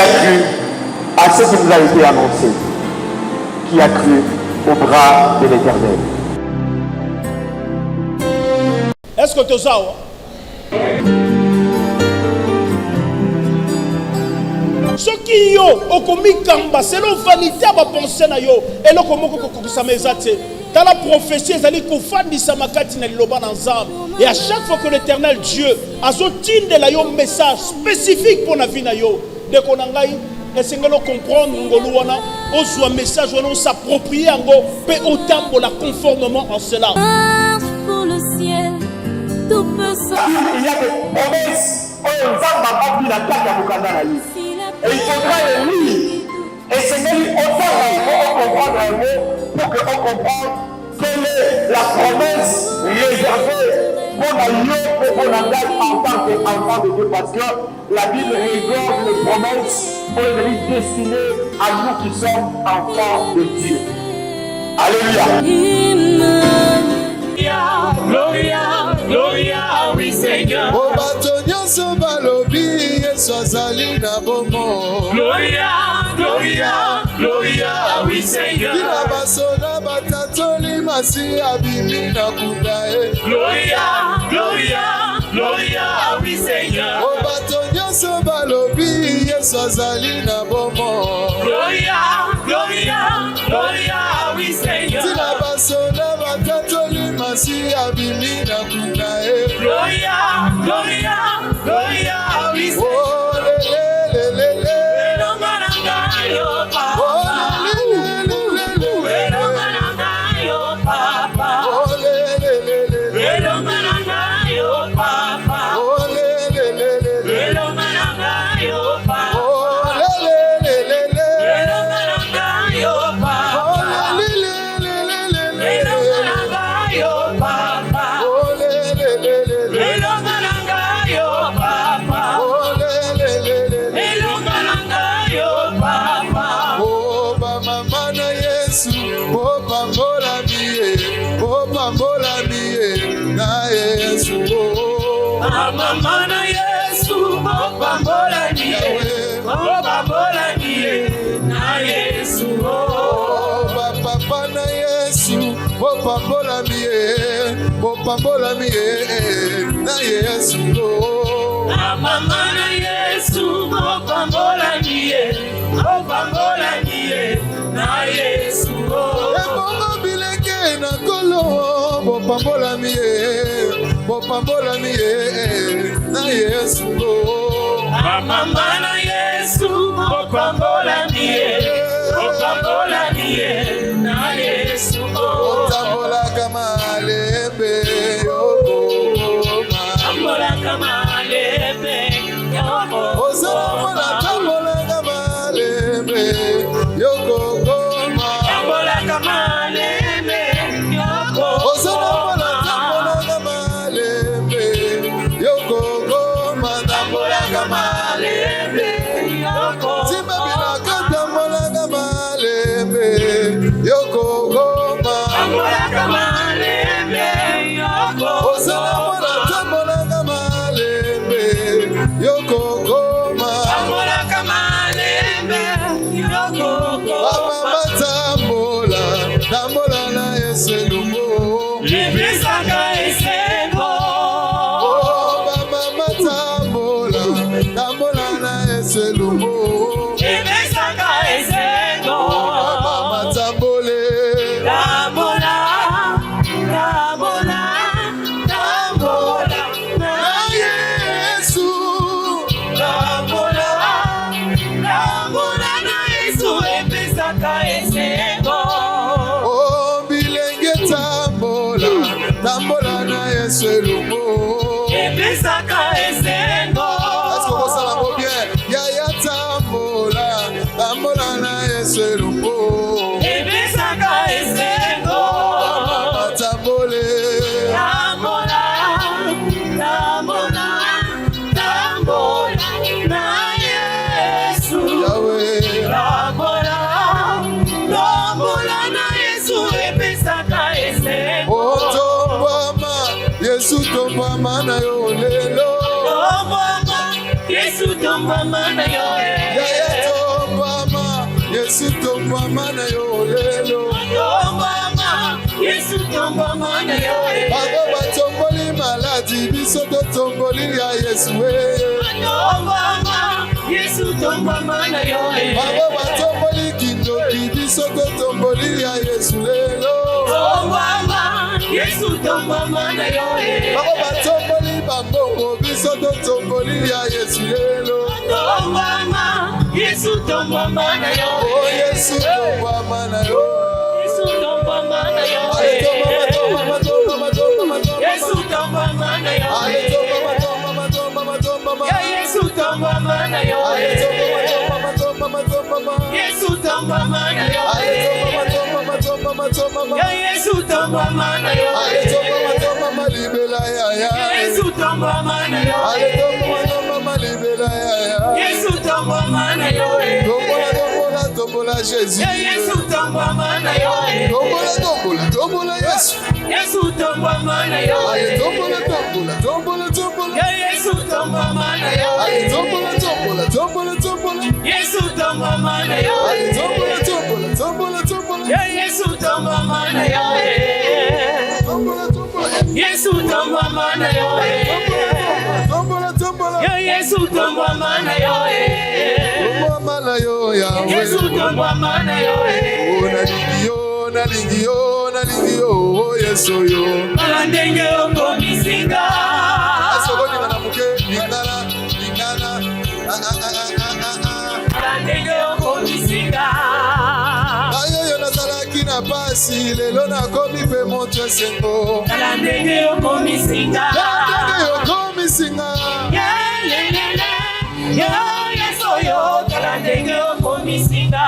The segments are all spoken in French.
a cru à ce qui nous a été annoncé? Qui a cru au bras de l'Éternel? Est-ce que tu as ça? Ce qui yo okomi kamba selon vanité à penser na yo et le komo ko sa mezate dans la prophétie ezali ko fandisa makati na liloba na nzambe et à chaque fois que l'Éternel Dieu azotinde la yo message spécifique pour la vie na yo de konangai esengelo comprendre ngolu wana ozwa message wana s'approprier ngo pe otambola conformément en cela. Pour le ciel tout peut se. Il y a des promesses on va pas la carte à Bukanda na lui. Et il faudra le lire. Et c'est autant pour comprendre un mot, pour qu'on comprenne quelle est la promesse réservée pour la lion, pour la date en tant qu'enfant de Dieu. Parce que la Bible réserve les promesses pour les destiner à nous qui sommes enfants de Dieu. Alléluia. Gloria, Gloria, oui Seigneur. O batonyo so balobi Yesu azali na bomo. Gloria, Gloria, Gloria, oui Seigneur. Kila basoda batatoli masi abimi na kudae. Gloria, Gloria, Gloria, oui Seigneur. O batonyo so balobi Yesu azali na bomo. Gloria, Gloria, Gloria, oui Seigneur. Kila basoda batatoli masi abimi na kudae. Gloria, Gloria, Gloria, oui Seigneur. Oh le le le le. Mama na Yesu, o pambola niye, na Yesu. O papa na Yesu, o pambola miye, na Yesu. Mama na Yesu, o pambola niye, na Yesu. Ebongo bileke na kolo, o pambola miye, na Yesu. Mama na Yesu, o pambola miye, na Yesu. Tambola kama alembe, yokoma. Tambola kama alembe, yokoma. Osambola tambola kama alembe, yokoma. Tambola kama alembe, yokoma. Osambola tambola kama alembe, yokoma. Tambola kama alembe, yokoma. Simba bila tambola kama alembe, yokoma. Tambola kama alembe, yokoma. Osambola tambola kama alembe, yokoma. Tambola kama alembe, yokoma. Mama tambola na Yesu lumbo. Libisaka esengo. Oh mama tambola na Yesu lumbo. Libisaka esengo. Mama tambole. Tambola na Yesu. Tambola na Yesu ebisaka esengo. Oh bilenge tambola na Yesu lumbo. Ebisaka esengo. Est-ce qu'on ça la mot bien? Yaya tambola na Yesu lumbo. Ebisaka esengo. Mama tambole. Tambola na Yesu. Yahweh. Tambola na Yesu ebisaka esengo. Oh tombama Yesu tombama na yo lelo. Yesu tombama na yo. Yaya tombama na yo lelo. Tombama, Yesu tombama na yo. Bango batomboli maladi, biso totomboli ya Yesu. Tombama, Yesu tombama na yo. Bango batomboli kindoki, biso totomboli ya Yesu lelo. Tombama, Yesu tombama na yo. Bango batomboli bambongo, biso totomboli ya Yesu lelo. Tombama, Yesu tombama na yo. Oh Yesu tombama na yo. Yesu tombama na yo. Tombama, tombama, tombama, tombama, tombama. Yesu tombama na yo. Tombama, tombama, tombama, tombama. Yesu tombama na yo. Tombama, tombama, tombama. Yesu tombama na yo. Tombama, tombama, tombama. Yesu tombama na yo. Tombama, tombama, libela ya ya. Yesu tombama na yo. Tombama, tombama, libela ya ya. Yesu tombama na yo. Tombola, tombola, tombola Jésus. Yesu tombama na yo. Tombola, tombola, tombola Yesu. Yesu tombama na yo. Tombola, tombola, tombola, tombola. Yesu tombama na yo. Tombola, tombola, tombola, tombola. Yesu tombama na yo. Tombola, tombola, tombola, tombola. Yesu tombama na yo. Tombola, tombola. Yesu tombama na yo. Tombola, tombola. Yesu tombama na yo. Tombama na yo ya Yesu tombama na yo. Nalingi yo, nalingi yo, nalingi yo, oh Yesu yo. Kala ndenge okomisinga. Asogoni manamuke, lingana, lingana. Kala ndenge okomisinga. Ayo nazalaki na pasi, lelo nakomi pe moto esengo. Kala ndenge okomisinga. Ndenge okomisinga. Yelelele, yo Yesu yo. Kala ndenge okomisinga.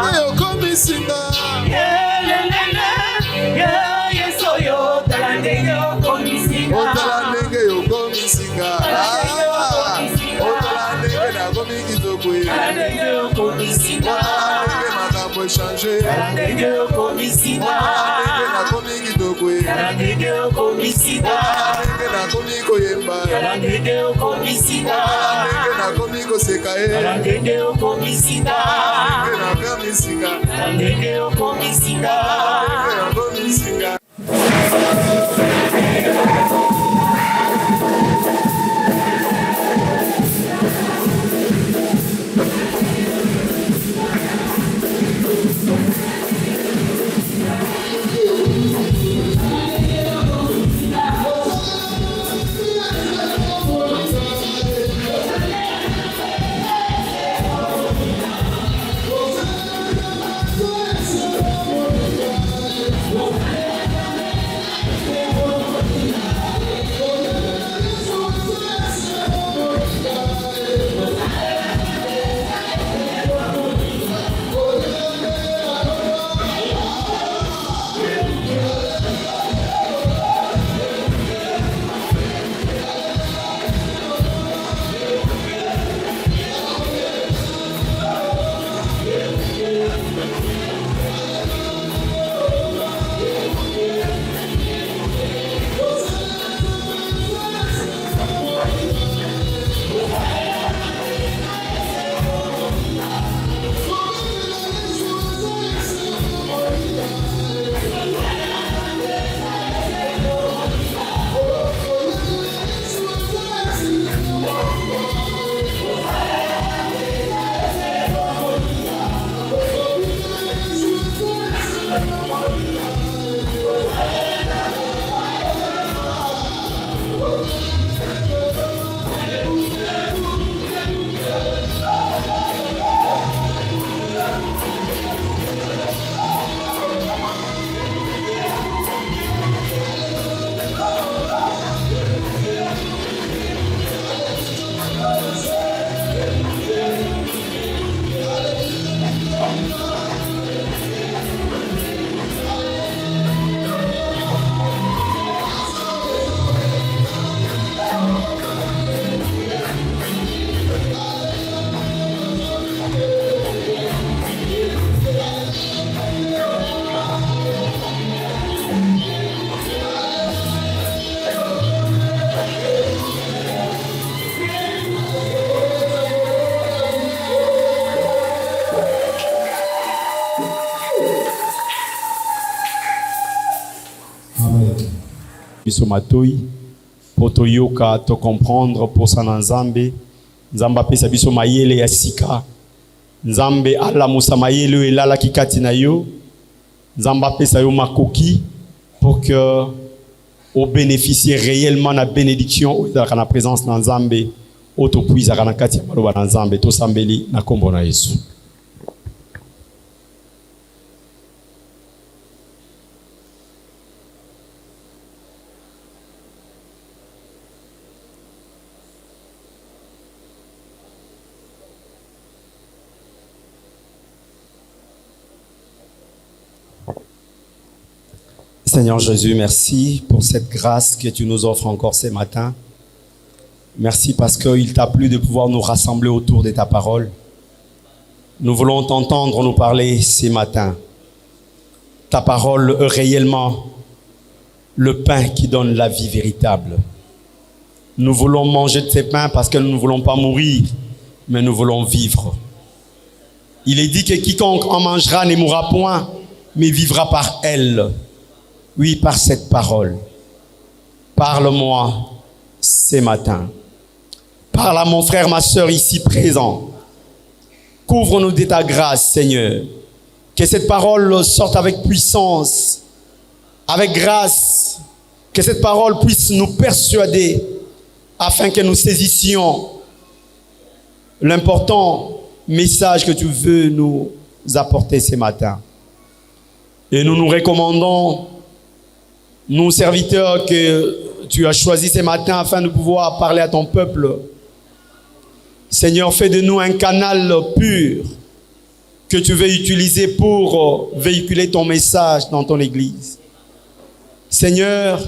Ndenge okomisinga. Yelelele, yo Yesu yo. Kala ndenge okomisinga. Otala ndenge okomisinga. Otala ndenge nakomi kitoko. Kala ndenge okomisinga. Otala ndenge makambo echange. Kala ndenge okomisinga. Otala ndenge nakomi kitoko. Kala ndenge okomisinga. Otala ndenge nakomi koyemba. Kala ndenge okomisinga. Otala ndenge nakomi koseka. Kala ndenge okomisinga. Ndenge nakomisinga. Kala ndenge okomisinga. Ndenge nakomisinga. biso matoi po toyoka to comprendre posa na nzambe. Nzambe apesa biso mayele ya sika. Nzambe alamusa mayele oyo elalaki kati na yo. Nzambe apesa yo makoki pour que au bénéficier réellement la bénédiction ou dans la présence na Nzambe oto puisa na kati ya maloba na Nzambe to sambeli na kombo na Yesu. Seigneur Jésus, merci pour cette grâce que tu nous offres encore ce matin. Merci parce qu'il t'a plu de pouvoir nous rassembler autour de ta parole. Nous voulons t'entendre nous parler ce matin. Ta parole est réellement le pain qui donne la vie véritable. Nous voulons manger de ces pains parce que nous ne voulons pas mourir, mais nous voulons vivre. Il est dit que quiconque en mangera ne mourra point, mais vivra par elle. Oui, par cette parole. Parle-moi ce matin. Parle à mon frère, ma soeur ici présent. Couvre-nous de ta grâce, Seigneur. Que cette parole sorte avec puissance, avec grâce. Que cette parole puisse nous persuader afin que nous saisissions l'important message que tu veux nous apporter ce matin. Et nous nous recommandons, nous serviteurs que tu as choisis ce matin afin de pouvoir parler à ton peuple. Seigneur, fais de nous un canal pur que tu veux utiliser pour véhiculer ton message dans ton église. Seigneur,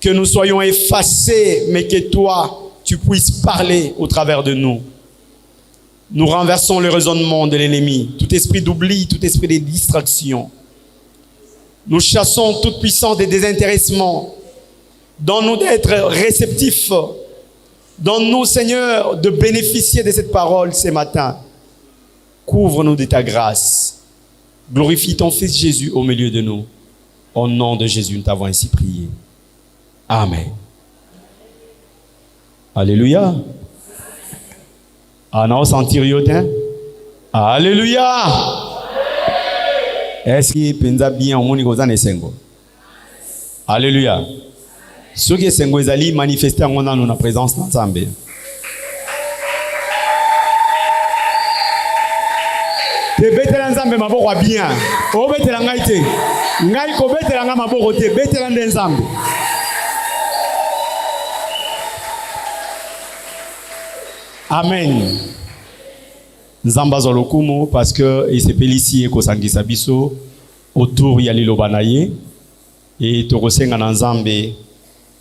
que nous soyons effacés, mais que toi, tu puisses parler au travers de nous. Nous renversons le raisonnement de l'ennemi, tout esprit d'oubli, tout esprit de distraction. Nous chassons toute puissance de désintéressement. Donne-nous d'être réceptifs. Donne-nous, Seigneur, de bénéficier de cette parole ce matin. Couvre-nous de ta grâce. Glorifie ton Fils Jésus au milieu de nous. Au nom de Jésus, nous t'avons ainsi prié. Amen. Alléluia. Ah non, sentir yotin. Alléluia. Est-ce que penza bien au monde kozana esengo? Alléluia. Ce qui est sengo ezali manifester en dans notre présence dans Nzambe. Te betela Nzambe maboko bien. O betela ngai te. Ngai ko betela nga maboko te, betela Nzambe. Amen. Nzamba zolokumu parce que il s'est ici ko sangisa biso autour ya liloba na ye et tokosenga na Nzambe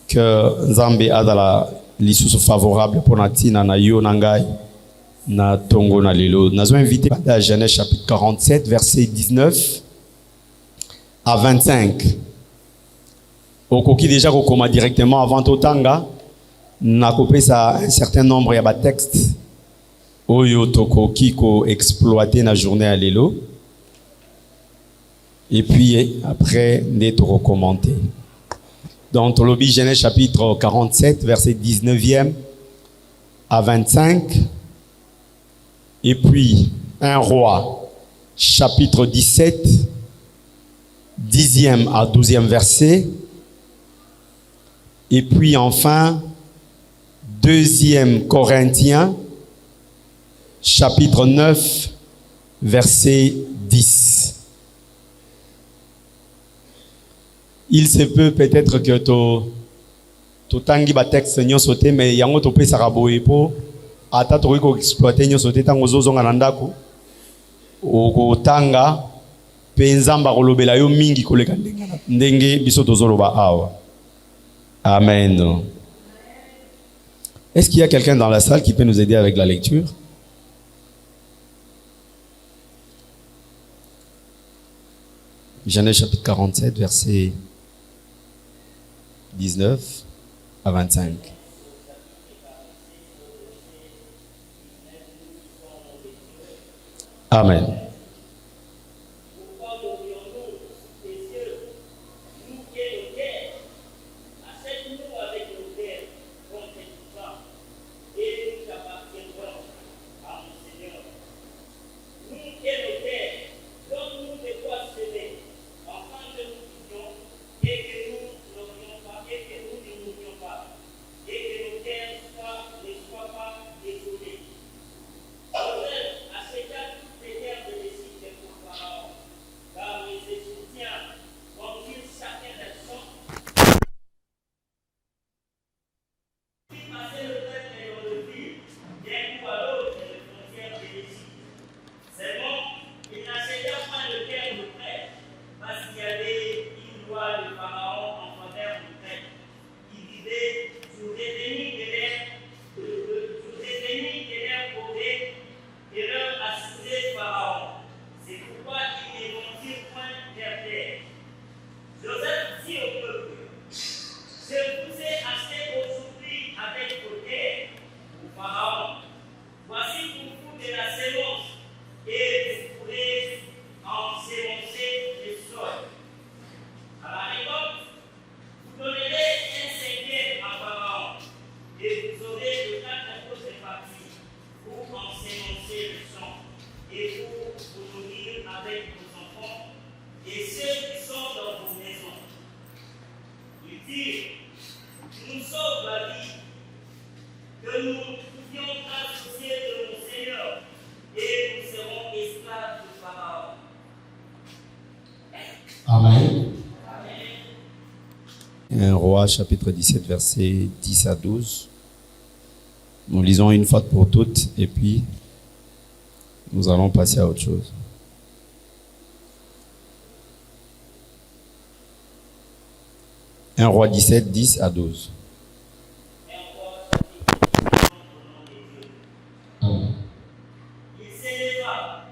que Nzambe azala lisusu favorable pour natina na yo na ngai na tongo na lelo. Nazo invité à Genèse chapitre 47 verset 19 à 25. Okoki déjà kokoma directement avant totanga na kopesa un certain nombre ya ba textes oyo tokoki ko exploiter na journée à lelo et puis après nde to commenter. Donc tolobi Genèse chapitre 47 verset 19e à 25 et puis 1 Roi chapitre 17 10e à 12e verset et puis enfin 2e Corinthiens chapitre 9, verset 10. Il se peut peut-être que to tangi ba texte nyo sote mais yango to pesa raboye po ata to ko exploiter nyo sote tango zozonga na ndako o tanga pe Nzamba kolobela yo mingi koleka ndenge biso tozoloba awa. Amen. Est-ce qu'il y a quelqu'un dans la salle qui peut nous aider avec la lecture? Genèse chapitre 47, verset 19 à 25. Amen. que nous pouvions associer de mon Seigneur et nous serons esclaves de Pharaon. Amen. 1 Roi chapitre 17 versets 10 à 12. Nous lisons une fois pour toutes et puis nous allons passer à autre chose. Un Roi 17, 10 à 12. Amen. Il s'éleva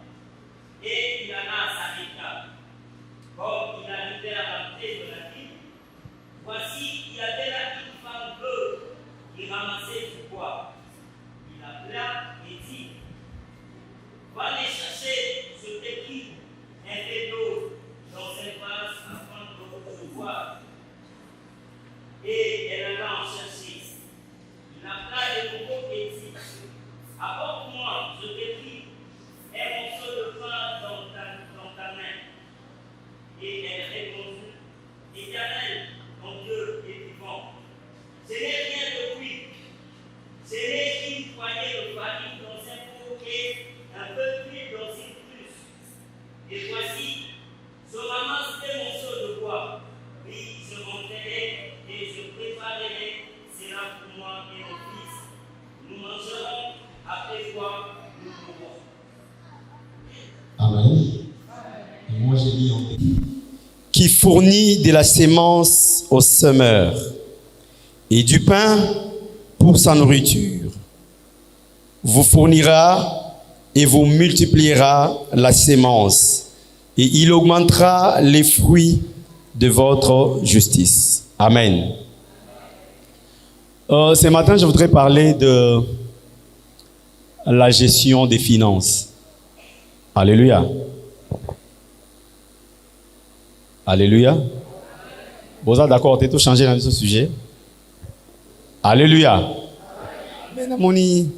et il alla à sa table. Comme il arrivait à l'entrée de la ville, voici, il y avait là une femme veuve qui ramassait du bois. Il appela et dit, va aller chercher, je t'écris, un peu d'eau dans un vase afin de boire. Et elle alla en chercher. Il appela de nouveau et dit, apporte-moi, je t'écris, un morceau de pain dans ta main. Et elle répondit, Éternel, mon Dieu est vivant. Ce n'est rien de cuit. Ce n'est qu'une poignée de farine dans un pot et un peu d'huile dans une cruche. Et voici, je ramasse des morceaux de bois. Puis je monterai et je préparerai cela pour moi et mon fils. Nous mangerons, après quoi nous mourrons. Amen. Et moi j'ai dit qui fournit de la sémence au semeur et du pain pour sa nourriture, vous fournira et vous multipliera la sémence et il augmentera les fruits de votre justice. Amen. Ce matin, je voudrais parler de la gestion des finances. Alléluia. Alléluia. Vous êtes d'accord, tu as tout changé dans ce sujet? Alléluia. Mais namoni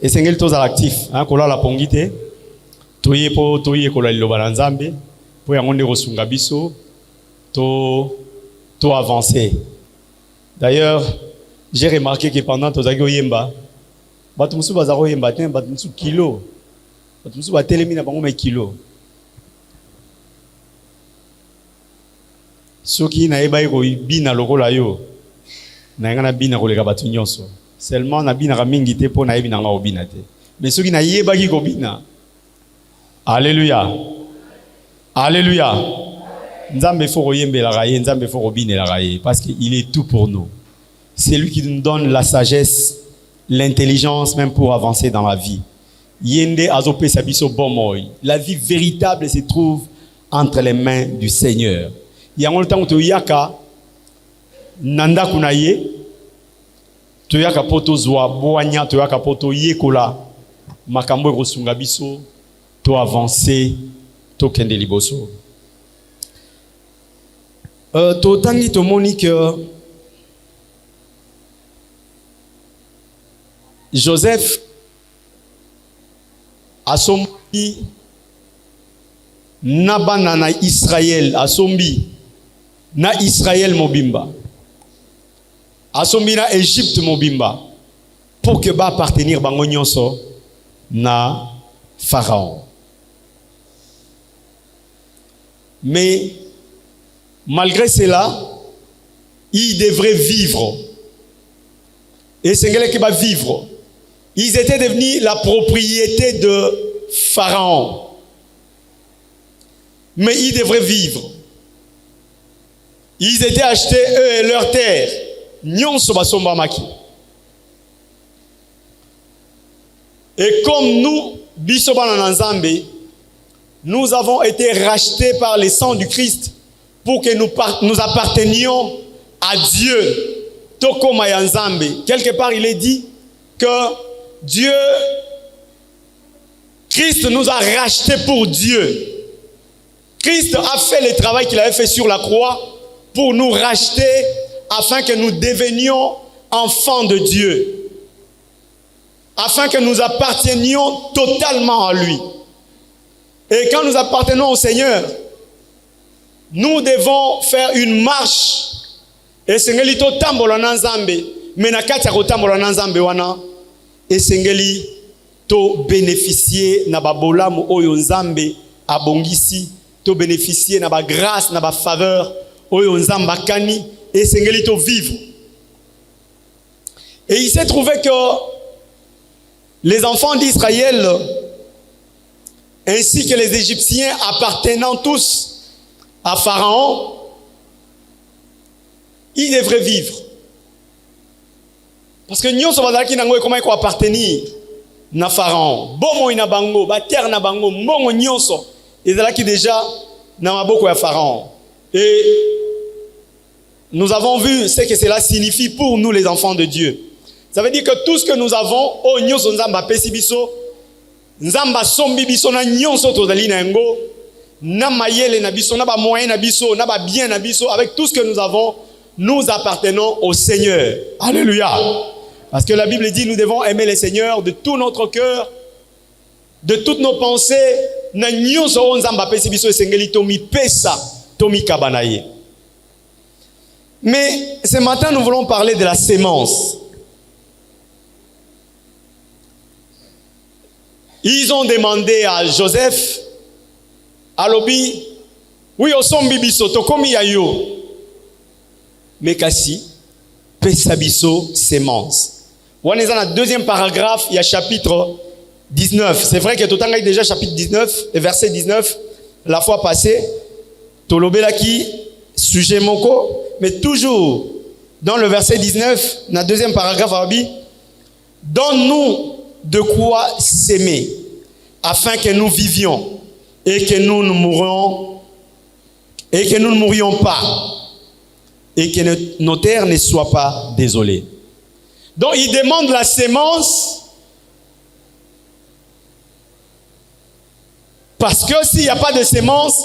esengeli toza actif, hein, kola la pongite. Toye po toye kola liloba na Nzambe, po yango nde kosunga biso to avancer. D'ailleurs, j'ai remarqué que pendant tozaki oyemba, batu musu bazako yemba te, batu musu kilo. Batu musu batelemi na bango me kilo. Soki na eba ko bina lokola yo na ngana bina koleka batu nyonso seulement na bina ka mingi te po na yebi na nga obina te mais soki na yeba ki ko bina. Alléluia. Alléluia. Nzambe fo koyembela ka ye, Nzambe fo kobinela ka ye parce que il est tout pour nous. C'est lui qui nous donne la sagesse, l'intelligence même pour avancer dans la vie. Yende azope sabiso bomoy. La vie véritable se trouve entre les mains du Seigneur. Yango tango to yaka nanda kunaye to yaka poto zwa boanya to yaka poto yekola makambo ekosunga biso to avancer to kende liboso. To tangi to monique Joseph asombi nabana na Israël asombi na Israël mobimba asombi na Égypte mobimba pour que ba appartenir bango nyonso na Pharaon. Mais malgré cela, ils devraient vivre. Et c'est quelqu'un qui va vivre. Ils étaient devenus la propriété de Pharaon. Mais ils devraient vivre. Ils étaient achetés, eux et leurs terres. Nyonso basomba maki. Et comme nous, bisobana na Nzambe, nous avons été rachetés par le sang du Christ pour que nous appartenions à Dieu. Toko maya Nzambe. Quelque part, il est dit que Dieu, Christ nous a rachetés pour Dieu. Christ a fait le travail qu'il avait fait sur la croix pour nous racheter afin que nous devenions enfants de Dieu. Afin que nous appartenions totalement à lui. Et quand nous appartenons au Seigneur, nous devons faire une marche. Et c'est ngelito tambola na Nzambe mais na kati ya kotambola na nzambe wana esengeli to bénéficier na ba bolamu oyo nzambe abongisi, to bénéficier na ba grâce na ba faveur oyo nzambe akani, esengeli to vivre. Et il s'est trouvé que les enfants d'Israël ainsi que les Égyptiens appartenant tous à Pharaon, ils devraient vivre. Parce que nous sommes qui n'ont comment ils appartenir na Pharaon. Bomo ina bango, ba terre na bango, mongo nyonso. Et là qui déjà na maboko ya Pharaon. Et nous avons vu ce que cela signifie pour nous les enfants de Dieu. Ça veut dire que tout ce que nous avons, oh nyonso nzamba pesi biso, nzamba sombi biso na nyonso tozali na ngo, na mayele na biso, na ba moyen na biso, na ba bien na biso, avec tout ce que nous avons, nous appartenons au Seigneur. Alléluia. Parce que la Bible dit, nous devons aimer le Seigneur de tout notre cœur, de toutes nos pensées. Na nyonso nzamba pesi biso esengeli tomi pesa, tomi kabanaye. Mais ce matin, nous voulons parler de la sémence. Ils ont demandé à Joseph, Alobi, oui, au sombi biso, tokomi yayo. Mais kasi, pesa biso sémence. On est dans le deuxième paragraphe, il y a chapitre 19. C'est vrai que tout le temps, il y a déjà chapitre 19, verset 19, la fois passée, Tolobelaki, sujet moko, mais toujours dans le verset 19, dans le deuxième paragraphe, Arabi, donne-nous de quoi s'aimer, afin que nous vivions et que nous ne mourions et que nous ne mourions pas et que nos terres ne soient pas désolées. Donc il demande la sémence parce que s'il n'y a pas de sémence,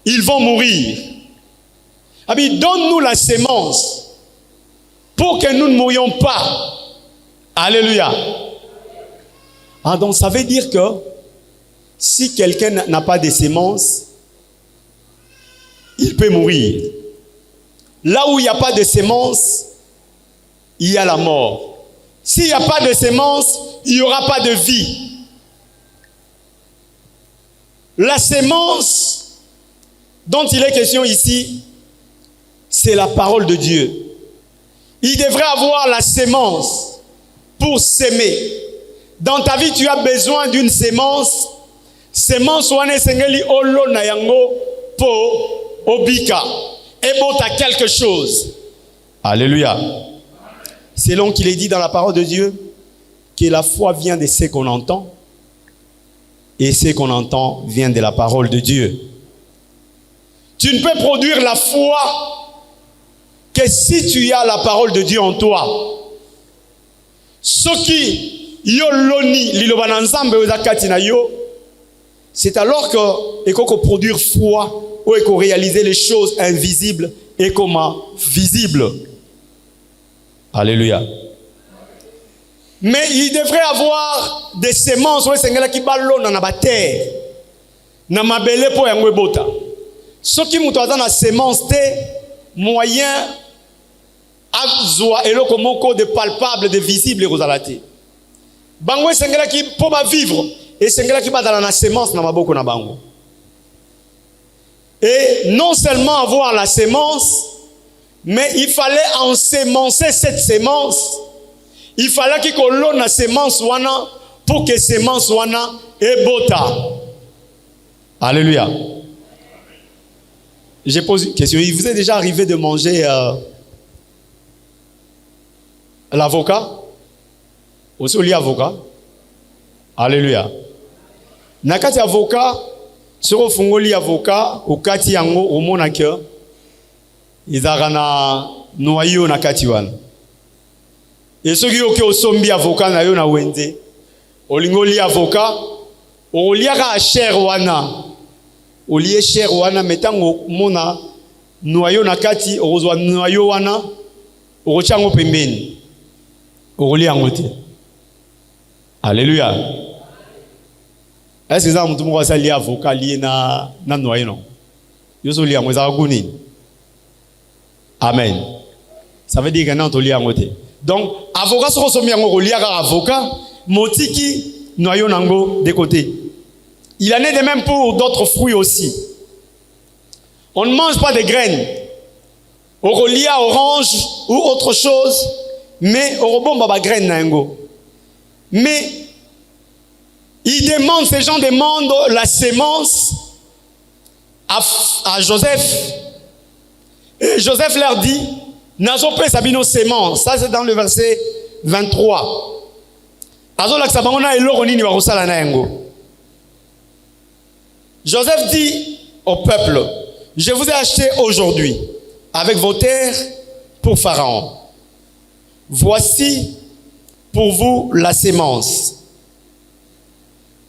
ils vont mourir. Donne-nous la sémence pour que nous ne mourions pas. Alléluia. Ah, donc ça veut dire que si quelqu'un n'a pas de sémence, il peut mourir. Là où il n'y a pas de sémence, il y a la mort. S'il n'y a pas de sémence, il n'y aura pas de vie. La sémence dont il est question ici, c'est la parole de Dieu. Il devrait avoir la sémence pour s'aimer. Dans ta vie, tu as besoin d'une sémence. Sémence wane sengeli olo na yango po obika. Ebota quelque chose. Alléluia. Selon qu'il est dit dans la parole de Dieu, que la foi vient de ce qu'on entend, et ce qu'on entend vient de la parole de Dieu. Tu ne peux produire la foi que si tu as la parole de Dieu en toi. Soki yo loni liloba nzambe ozakati na yo, c'est alors que eko produire foi ou eko réaliser les choses invisibles et comment visibles. Alléluia. Mais il devrait avoir des semences ou sengela ki balona na ba terre na mabele po yango ebota. Soki muto aza na semence te moyen azwa eloko moko de palpable, de visible kozalate. Bango esengela ki po ba vivre esengela ki badala na semence na maboko na bango. Et non seulement avoir la sémence, mais il fallait ensemencer cette sémence. Il fallait qu'il y ait la sémence wana pour que sémence wana ebota. Alléluia. Je pose une question. Il vous est déjà arrivé de manger l'avocat? Aussi au lit avocat? Alléluia. Nakati avocat, sur le fongoli avocat, au kati yango, au monakeur, ils ont noyau nakati wan. Et ceux qui ont au sombi avocat na yo na wende, au lingoli avocat, au liara cher wana, au lié cher wana, metango mona noyau nakati, au rozwa noyau wana, au rochango pembeni, au liangote. Alléluia. Est-ce que ça m'a dit que lié avocat lié na noyau non? Yo so lié à moi ça guni. Amen. Ça veut dire que non to lié à côté. Donc, avocat soko somi yango reliaka avocat, motiki noyau nango de côté. Il en est de même pour d'autres fruits aussi. On ne mange pas de graines. Au relia orange ou autre chose, mais au rebomba ba graine nango. Mais ces gens demandent la sémence à Joseph. Et Joseph leur dit, Nazo pe sabino sémence. Ça c'est dans le verset 23. Azo la sabangona eloko nini ba kosala na yango. Joseph dit au peuple, je vous ai acheté aujourd'hui avec vos terres pour Pharaon. Voici pour vous la sémence.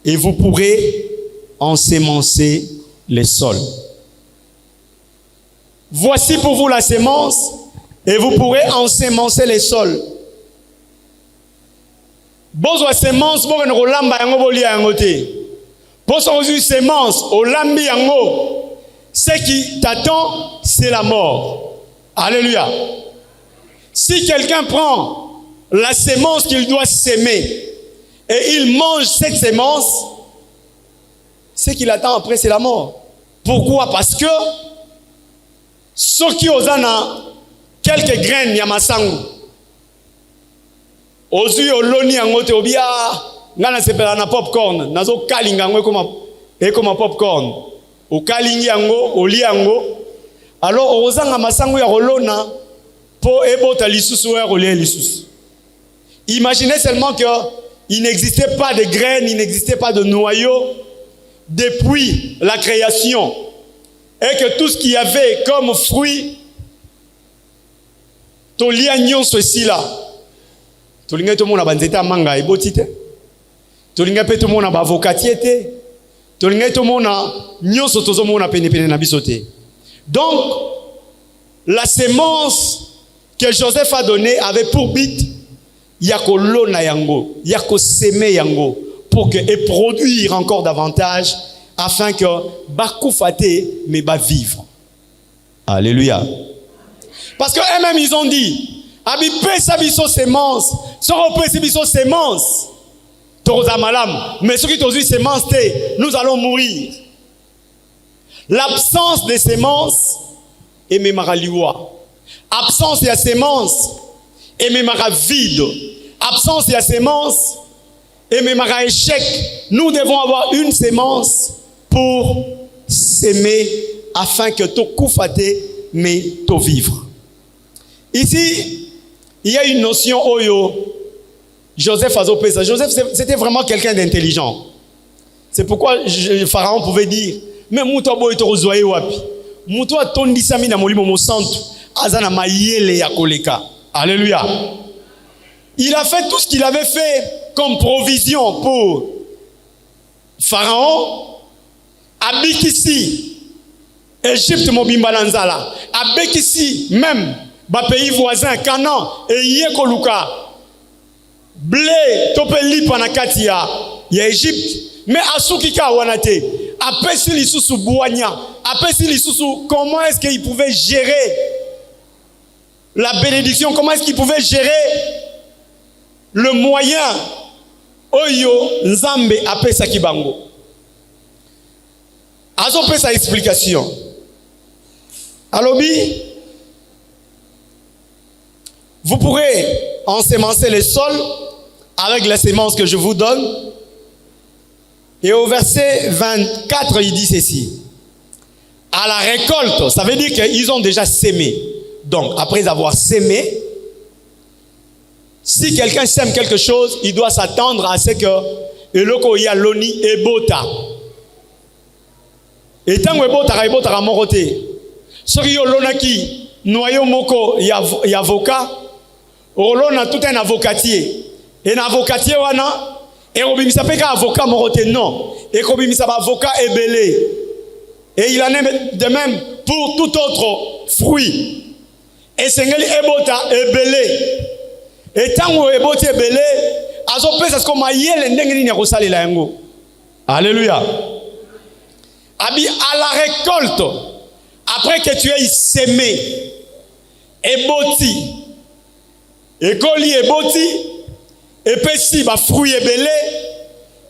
Et vous pourrez ensemencer les sols. Voici pour vous la sémence, et vous pourrez ensemencer les sols. Bozwa sémence, bo ko lamba yango bolia yango te. Poso ozu sémence, o lambi yango. Ce qui t'attend, c'est la mort. Alléluia. Si quelqu'un prend la sémence qu'il doit s'aimer et il mange cette sémence, ce qu'il attend après, c'est la mort. Pourquoi? Parce que ceux qui osent quelques graines yamasangu, ozu oloni yangote obia ngana sepela na popcorn, nazo kalinga yango comme popcorn. O kalingi yango, oli yango. Alors ozanga masangu ya rolona po ebota lisusu ya rolie lisusu. Imaginez seulement que il n'existait pas de graines, il n'existait pas de noyaux depuis la création. Et que tout ce qu'il y avait comme fruit, tolia nyonso esila. Tolinga to mona banzeta manga ebotite. Tolinga pe to mona ba avocatiete. Tolinga to mona nyonso tozo mona pene na bisote. Donc la sémence que Joseph a donnée avait pour but yako lona yango, yako semer yango pour que et produire encore davantage afin que bakufate mais ba vivre. Alléluia. Parce que eux-mêmes ils ont dit abi pesa biso sémence, soro pesa biso sémence. Toza malam, mais ceux qui tozu sémence té, nous allons mourir. L'absence de sémence et memara liwa. Absence de sémence et memara vide. Absence de sémence et memara échec. Nous devons avoir une sémence pour s'aimer afin que to koufate mais to vivre. Ici, il y a une notion oyo. Joseph Azopesa. Joseph, c'était vraiment quelqu'un d'intelligent. C'est pourquoi Pharaon pouvait dire, mais Mouto boy to rozoye wapi. Mouto a tondisa mina molimo mo santu. Azana mayele ya koleka. Alléluia. Il a fait tout ce qu'il avait fait comme provision pour Pharaon. Abikisi, Égypte mobimba nanzala. Abikisi même, ba pays voisin, Canaan et Yekoluka. Blé, topeli panakati ya Égypte. Mais asukika wanate. Apesi lisusu buanya. Apesi lisusu, comment est-ce qu'il pouvait gérer la bénédiction? Comment est-ce qu'il pouvait gérer le moyen? Oyo nzambe apesa kibango. Azopesa explication. Alobi, vous pourrez ensemencer les sols avec la sémence que je vous donne. Et au verset 24, il dit ceci. À la récolte, ça veut dire qu'ils ont déjà sémé. Donc, après avoir sémé, si quelqu'un sème quelque chose, il doit s'attendre à ce que le loko ya loni ebota. Et tant que ebota ramorote. Ce qui yo lonaki noyau moko ya avocat, olona tout un avocatier. Et un avocatier wana et obimisa peka avocat morote non. Et obimisa ba avocat ebelé. Et il en est de même pour tout autre fruit. Et sengeli ebota ebelé. Et tant que ebota ebelé, azo pesa ce comme yele ndenge nini ya kosalela yango. Alléluia. Abi à la récolte, après que tu aies sémé, eboti, ekoli eboti, epesi ba fruit ebele,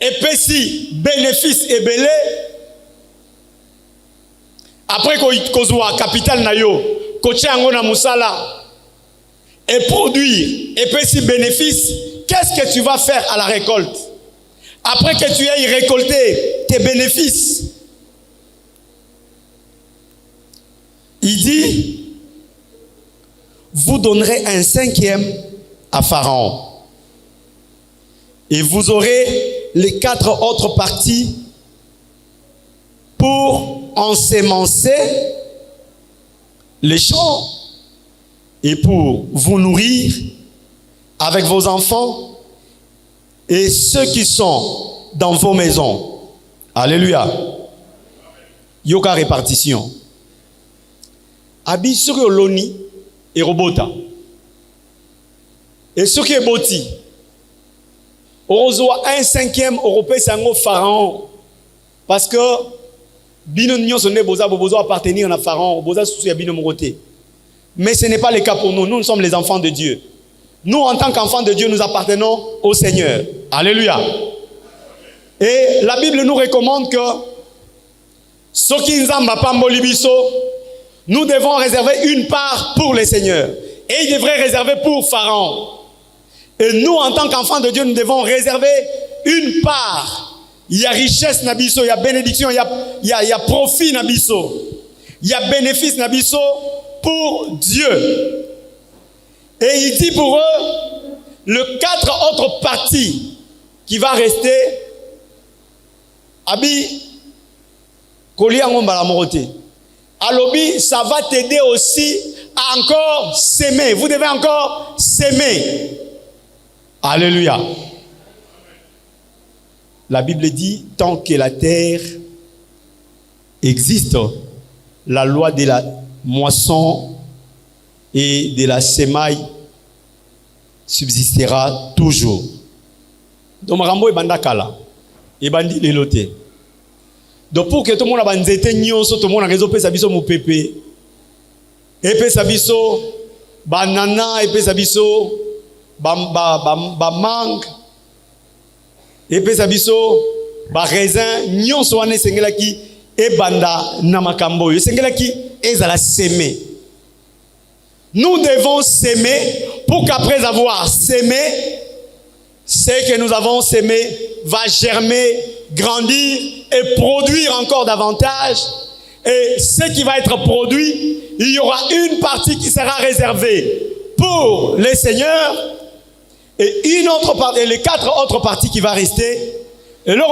epesi bénéfice ebele. Après kozwa capital na yo, koche yango na musala et produire, epesi bénéfice, qu'est-ce que tu vas faire à la récolte? Après que tu aies récolté tes bénéfices, il dit, vous donnerez un 5e à Pharaon. Et vous aurez les 4 autres parties pour ensemencer les champs et pour vous nourrir avec vos enfants et ceux qui sont dans vos maisons. Alléluia. Yoka répartition. Abi sur loni et robota. Et ce qui est boti. Orozoa 1/5 européen sango Pharaon. Parce que bino nyo sonne boza bozo appartenir à Pharaon, boza sous ya bino moroté. Mais ce n'est pas le cas pour nous. Nous sommes les enfants de Dieu. Nous, en tant qu'enfants de Dieu, nous appartenons au Seigneur. Alléluia. Et la Bible nous recommande que nous devons réserver une part pour le Seigneur. Et il devrait réserver pour Pharaon. Et nous, en tant qu'enfants de Dieu, nous devons réserver une part. Il y a richesse nabiso, il y a bénédiction, il y a profit nabiso, il y a bénéfice nabiso pour Dieu. Et il dit pour eux, le 4 autres parties qui va rester, Abi, Alobi, ça va t'aider aussi à encore s'aimer. Vous devez encore s'aimer. Alléluia. La Bible dit, tant que la terre existe, la loi de la moisson et de la semaille subsistera toujours. Donc, Marambo et Bandakala, et Bandi Lelote. Donc, pour que tout le monde a banzete nyonso, tout le monde a réseau pesabiso mou pépé, et pesabiso banana, et pesabiso mangue, et pesabiso raisin, nyonso ane sengelaki, et banda namakambo, et sengelaki, et zala s'aimer. Nous devons s'aimer pour qu'après avoir sémé, ce que nous avons sémé va germer, grandir et produire encore davantage. Et ce qui va être produit, il y aura une partie qui sera réservée pour les seigneurs et une autre partie, et les 4 autres parties qui va rester. Et là,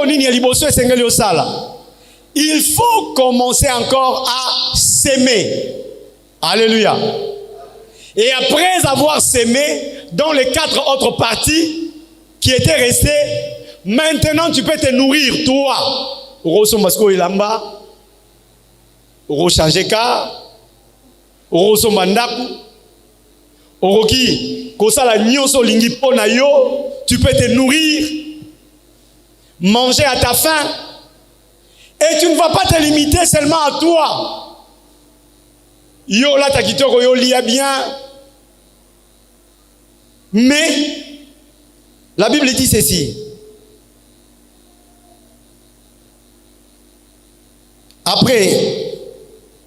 il faut commencer encore à s'aimer. Alléluia. Et après avoir sémé dans les 4 autres parties qui étaient restées, maintenant tu peux te nourrir toi. Orosombasko ilamba, orochange car, orosombandaku, oroki kosala nyonso lingi pona yo, tu peux te nourrir, manger à ta faim, et tu ne vas pas te limiter seulement à toi. Yo la takitoko yo lia bien. Mais la Bible dit ceci. Après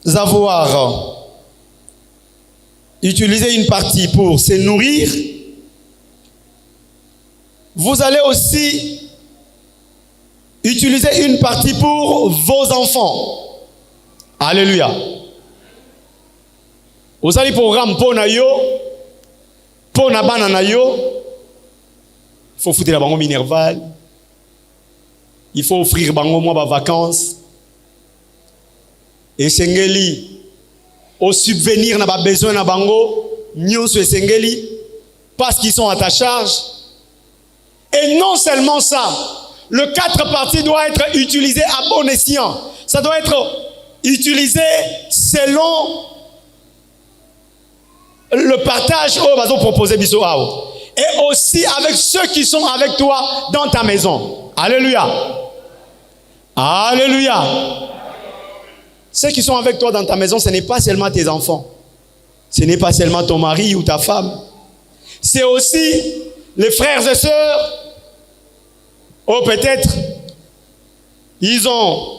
avoir utilisé une partie pour se nourrir, vous allez aussi utiliser une partie pour vos enfants. Alléluia. Vous allez programme pour nayo, pour na bana nayo, il faut foutre la bango minerval, il faut offrir bango moi ba vacances, et sengeli au subvenir na ba besoin na bango, nyonso et sengeli, parce qu'ils sont à ta charge. Et non seulement ça, le 4 parties doit être utilisé à bon escient. Ça doit être utilisé selon le partage au bazo proposé biso ao. Et aussi avec ceux qui sont avec toi dans ta maison. Alléluia. Alléluia. Ceux qui sont avec toi dans ta maison, ce n'est pas seulement tes enfants. Ce n'est pas seulement ton mari ou ta femme. c'est aussi les frères et sœurs, ou peut-être, ils ont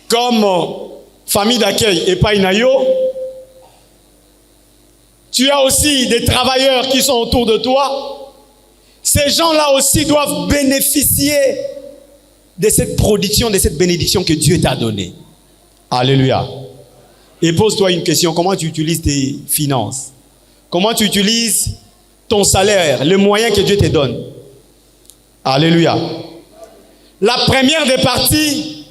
comme famille d'accueil et pas inayo. Tu as aussi des travailleurs qui sont autour de toi. Ces gens-là aussi doivent bénéficier de cette production, de cette bénédiction que Dieu t'a donnée. Alléluia. Et pose-toi une question, comment tu utilises tes finances? Comment tu utilises ton salaire, les moyens que Dieu te donne? Alléluia. La première des parties,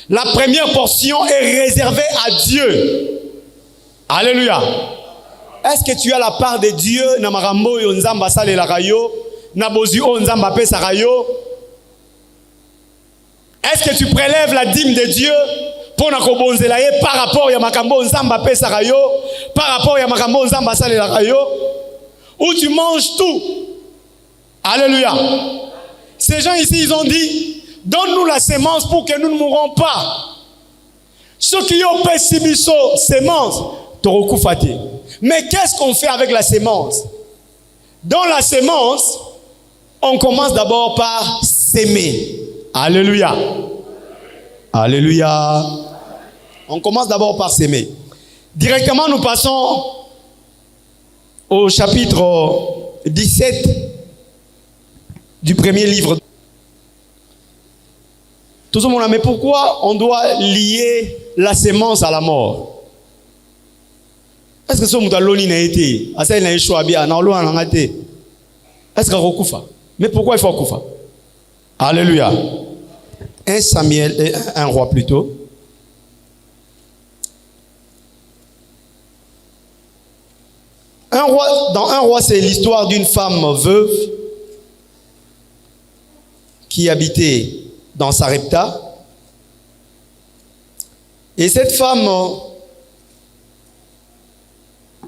la première portion est réservée à Dieu. Alléluia. Est-ce que tu as la part de Dieu na marambo yo nzamba sale la rayo, na bozu o nzamba pesa rayo? Est-ce que tu prélèves la dîme de Dieu pour na kobonzela ye par rapport ya makambo nzamba pesa rayo, par rapport ya makambo nzamba sale la rayo? Ou tu manges tout? Alléluia. Ces gens ici, ils ont dit, donne-nous la sémence pour que nous ne mourrons pas. Ceux qui ont pessibiso sémence, torokufate. Mais qu'est-ce qu'on fait avec la sémence? Dans la sémence, on commence d'abord par s'aimer. Alléluia. Alléluia. On commence d'abord par s'aimer. Directement, nous passons au chapitre 17 du premier livre. Tout le monde, mais pourquoi on doit lier la sémence à la mort? Est-ce que ce monde a l'oni n'a été? Est-ce qu'il a échoué bien? Est-ce qu'il a recouvert? Mais pourquoi il faut recouvrir? Alléluia. 1 Samuel, 1 roi plutôt. Dans un roi, c'est l'histoire d'une femme veuve qui habitait dans Sarepta. Et cette femme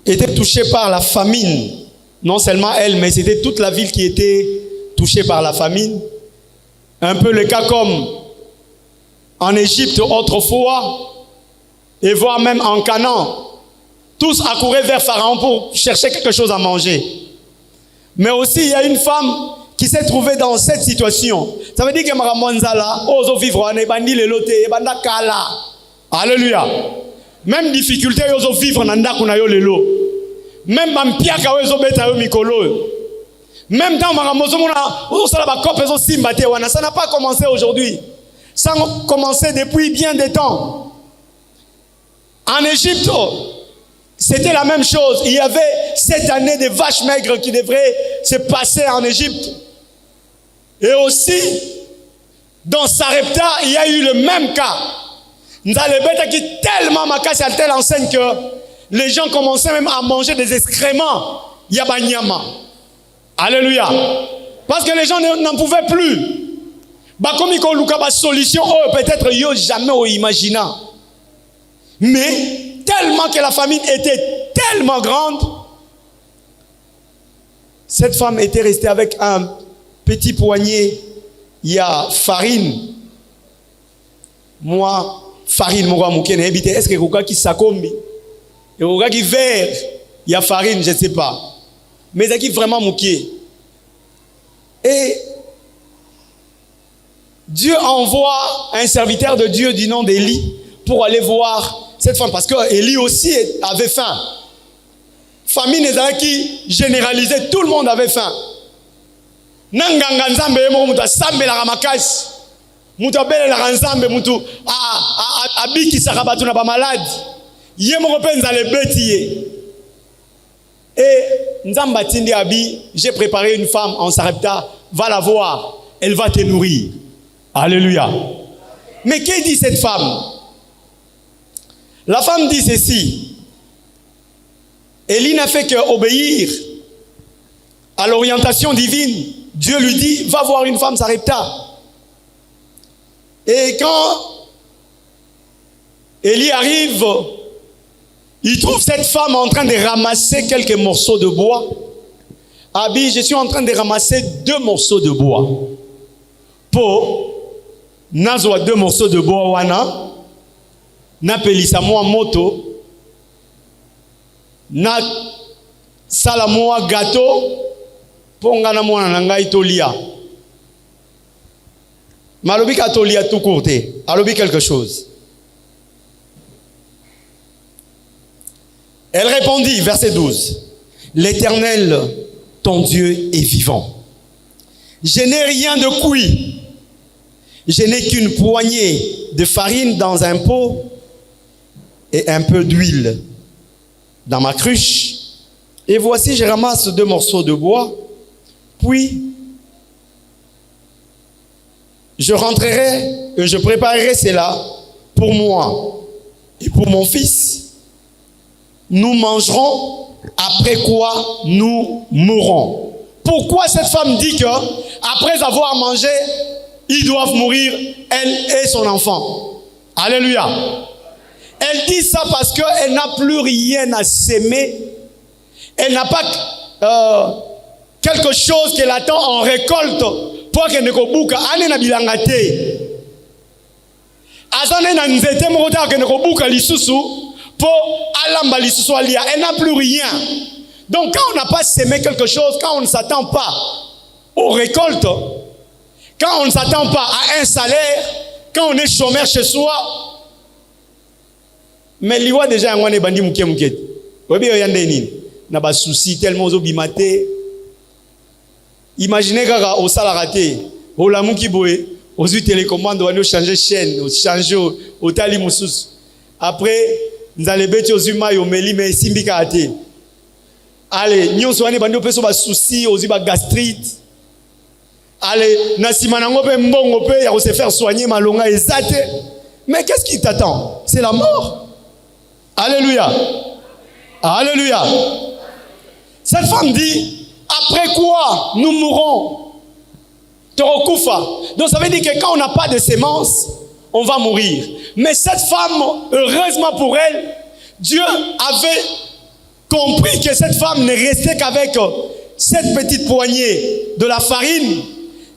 était touchée par la famine. Non seulement elle, mais c'était toute la ville qui était touchée par la famine. Un peu le cas comme en Égypte autrefois, et voire même en Canaan. Tous accouraient vers Pharaon pour chercher quelque chose à manger. Mais aussi, il y a une femme qui s'est trouvée dans cette situation. Ça veut dire que Maramonzala, oso vivre en ebandi le lote, ebanda kala. Alléluia. Même difficulté, oso vivre nanda kunayo lelo. Même mampiaka oso beta yo mikolo. Même dans Maramozo mona, oso sala ba kope oso simbate wana. Ça n'a pas commencé aujourd'hui. Ça a commencé depuis bien des temps. En Égypte, c'était la même chose. Il y avait cette année des vaches maigres qui devraient se passer en Égypte. Et aussi, dans Sarepta, il y a eu le même cas. Nzalebeta qui tellement m'a cassé à telle enseigne que les gens commençaient même à manger des excréments. Yabanyama. Alléluia. Parce que les gens n'en pouvaient plus. Bah comme il y a une solution, peut-être yo jamais imaginant. Mais tellement que la famine était tellement grande, cette femme était restée avec un petit poignet, il y a farine. Moi, farine, moi, est-ce que quelqu'un qui s'accombe? Et quelqu'un qui vert, il y a farine, je ne sais pas. Mais c'est qui vraiment mouqué. Et Dieu envoie un serviteur de Dieu du nom d'Élie pour aller voir cette femme, parce que Élie aussi avait faim. Famine qui généralisait, tout le monde avait faim. Nanganga nzambe mo muta sambe la ramakasi. Muta bele la nzambe mutu abiki sakabatu na ba malade. Ye mo penza le betiye. Et nzamba tindi abi, j'ai préparé une femme en Sarepta, va la voir, elle va te nourrir. Alléluia. Mais qu'est-ce dit cette femme? La femme dit ceci. Élie n'a fait qu'obéir à l'orientation divine. Dieu lui dit, va voir une femme Sarepta. Et quand Élie arrive, il trouve cette femme en train de ramasser quelques morceaux de bois. Abi, je suis en train de ramasser 2 morceaux de bois. Pour nazwa 2 morceaux de bois wana. Na pelisa moi moto na sala moi gâteau ponga na mwana na ngai tolia. Malobi ka tolia tout courté. Alobi quelque chose. Elle répondit, verset 12. L'Éternel, ton Dieu, est vivant. Je n'ai rien de cuit. Je n'ai qu'une poignée de farine dans un pot et un peu d'huile dans ma cruche. Et voici, je ramasse 2 morceaux de bois. Puis, je rentrerai et je préparerai cela pour moi et pour mon fils. Nous mangerons, après quoi nous mourrons. Pourquoi cette femme dit que après avoir mangé, ils doivent mourir, elle et son enfant? Alléluia. Elle dit ça parce qu'elle n'a plus rien à s'aimer. Elle n'a pas quelque chose qu'elle attend en récolte pour qu'elle ne kobuka. Elle n'a bilangate. Azane na nzete mokota qu'elle ne kobuka lisusu. Elle n'a plus rien. Donc quand on n'a pas semé quelque chose, quand on ne s'attend pas aux récoltes, quand on ne s'attend pas à un salaire, quand on est chômeur chez soi, mais liwa déjà on est bandi muke muke. Obi oyande nini? Na ba souci tellement obimate. Imaginez kaka au salarate, au lamuki boé, aux télécommande on changer chaîne, on changer au tali mususu. Après nous allons bêter aux humains, aux méli, mais simbika ate. Allez, nous sommes bandi au peso ba souci, aux ba gastrite. Allez, nasimanango pe mbongo pe ya se faire soigner malonga ezate. Mais qu'est-ce qui t'attend? C'est la mort. Alléluia. Alléluia. Cette femme dit, après quoi nous mourrons? Torokufa. Donc ça veut dire que quand on n'a pas de sémence, on va mourir. Mais cette femme, heureusement pour elle, Dieu avait compris que cette femme ne restait qu'avec cette petite poignée de la farine.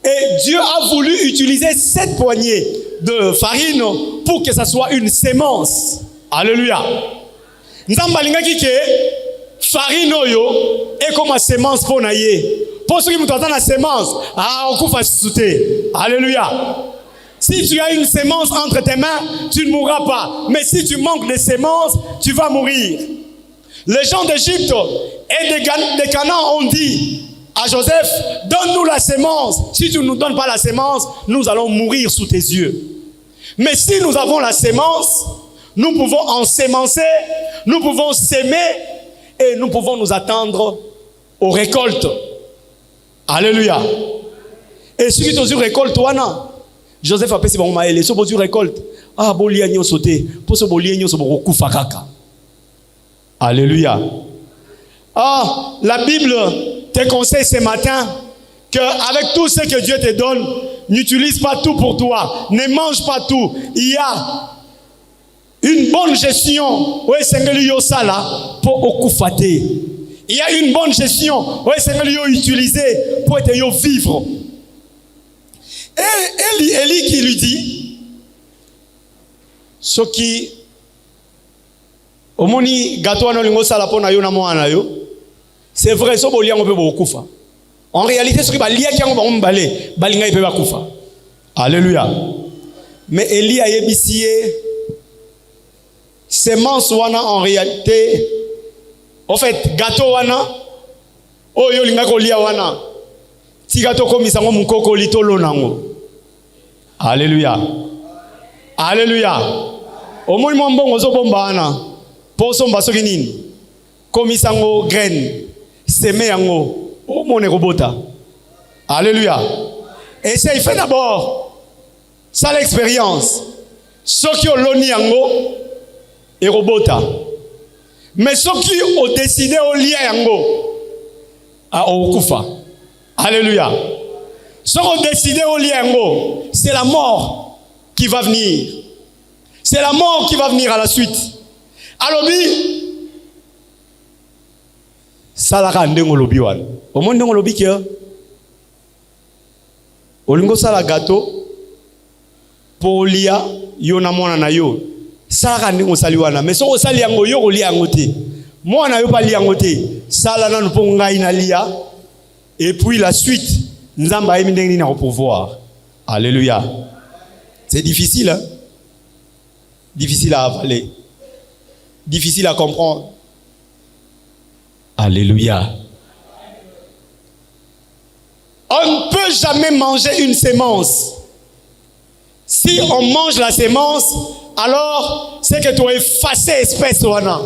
Et Dieu a voulu utiliser cette poignée de farine pour que ça soit une sémence. Alléluia. Nzambalingaki ke farine oyo et comme sémence pour naye. Pour ceux qui me entendent la sémence, on coupe à sauter. Alléluia. Si tu as une sémence entre tes mains, tu ne mourras pas. Mais si tu manques de sémence, tu vas mourir. Les gens d'Égypte et de Canaan ont dit à Joseph, donne-nous la sémence. Si tu ne nous donnes pas la sémence, nous allons mourir sous tes yeux. Mais si nous avons la sémence, nous pouvons ensémencer, nous pouvons s'aimer et nous pouvons nous attendre aux récoltes. Alléluia. Et si tu as une récolte, Joseph a pensé, maël, si tu récolte, bolia nyo sauté, pour ce bolia nyo sobo kufa kaka. Alléluia. La Bible te conseille ce matin qu'avec tout ce que Dieu te donne, n'utilise pas tout pour toi, ne mange pas tout. Il y a une bonne gestion. Oui, c'est que pour okufate. Il y a une bonne gestion. Oui, c'est que utiliser pour te vivre. Et Élie qui lui dit, ce qui omoni gâteau na lingo sala pona yo na mwana yo, c'est vrai so bolia on peut bokufa. En réalité ce qui ba lia ki on ba mbale, balinga ipe ba kufa. Alléluia. Mais Élie a yebisié semence wana en réalité en fait gâteau wana oyo linga ko lia wana ti gâteau comme ça mon koko litolo nango. Alléluia. Alléluia. Au moins mon bon ozo bomba ana poso mbaso kinini komisa ngo graine semer yango o mone robota. Alléluia. Et c'est il fait d'abord ça l'expérience. Ceux qui ont l'oni yango et robota. Mais ceux qui ont décidé au lien yango à okufa. Alléluia. Ceux qui ont décidé au lien yango, c'est la mort qui va venir. C'est la mort qui va venir à la suite. Alobi salaka ndengo lobi wana. Au monde ndengo lobi ke olingo sala gâteau polia yo na mona na yo. Salaka ndengo sali wana. Mais so sali yango yo olia yango te. Moi, je n'ai pas lié en côté. Ça, là, nous pouvons lia. Et puis la suite, nous avons au pouvoir. Alléluia. C'est difficile, hein? Difficile à avaler. Difficile à comprendre. Alléluia. On ne peut jamais manger une sémence. Si on mange la sémence, alors c'est que tu as effacé espèce wana.